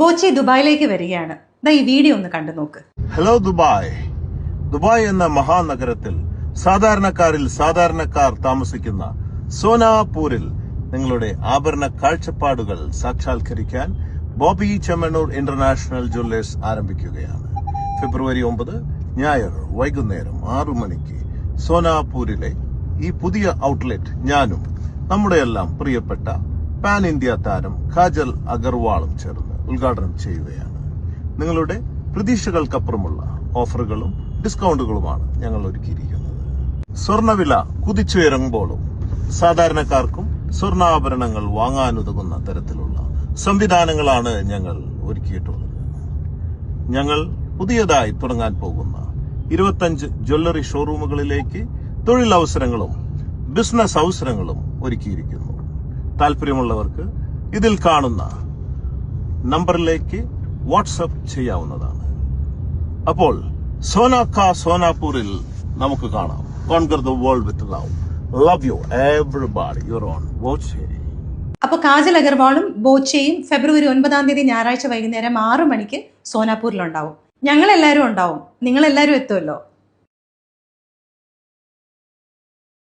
ബോച്ചി ദുബായിലേക്ക് വരികയാണ്. ഈ വീഡിയോ ഒന്ന് കണ്ടു നോക്ക്. Hello Dubai. ദുബായ് എന്ന മഹാനഗരത്തിൽ സാധാരണക്കാരിൽ സാധാരണക്കാർ താമസിക്കുന്ന സോനാപൂരിൽ നിങ്ങളുടെ ആഭരണ കാഴ്ചപ്പാടുകൾ സാക്ഷാത്കരിക്കാൻ ബോബി ചെമ്മണ്ണൂർ ഇന്റർനാഷണൽ ജ്വല്ലേഴ്സ് ആരംഭിക്കുകയാണ്. ഫെബ്രുവരി 9 ഞായർ വൈകുന്നേരം 6 മണിക്ക് സോനാപൂരിലെ ഈ പുതിയ ഔട്ട്ലെറ്റ് ഞാനും നമ്മുടെ എല്ലാം പ്രിയപ്പെട്ട പാൻ ഇന്ത്യ താരം കാജൽ അഗർവാളും ചേർന്ന് ഉദ്ഘാടനം ചെയ്യുകയാണ്. നിങ്ങളുടെ പ്രതീക്ഷകൾക്കപ്പുറമുള്ള ഓഫറുകളും ഡിസ്കൗണ്ടുകളുമാണ് ഞങ്ങൾ ഒരുക്കിയിരിക്കുന്നത്. സ്വർണ്ണവില കുതിച്ചുയരുമ്പോഴും സാധാരണക്കാർക്കും സ്വർണ്ണാഭരണങ്ങൾ വാങ്ങാനുതകുന്ന തരത്തിലുള്ള സംവിധാനങ്ങളാണ് ഞങ്ങൾ ഒരുക്കിയിട്ടുള്ളത്. ഞങ്ങൾ പുതിയതായി തുടങ്ങാൻ പോകുന്ന 25 ജ്വല്ലറി ഷോറൂമുകളിലേക്ക് തൊഴിലവസരങ്ങളും ബിസിനസ് അവസരങ്ങളും ഒരുക്കിയിരിക്കുന്നു. താല്പര്യമുള്ളവർക്ക് ഇതിൽ കാണുന്ന നമ്പറിലേക്ക് വാട്സപ്പ് ചെയ്യാവുന്നതാണ്. അപ്പോൾ സോനാപൂരിൽ നമുക്ക് കാണാം. Conquer the world with love. Love you everybody. Your own Boche. അപ്പൊ കാജൽ അഗർവാളും ബോച്ചയും ഫെബ്രുവരി 9 ഞായറാഴ്ച വൈകുന്നേരം 6 മണിക്ക് സോനാപൂരിലുണ്ടാവും. ഞങ്ങളെല്ലാവരും ഉണ്ടാവും. നിങ്ങളെല്ലാവരും എത്തുമല്ലോ.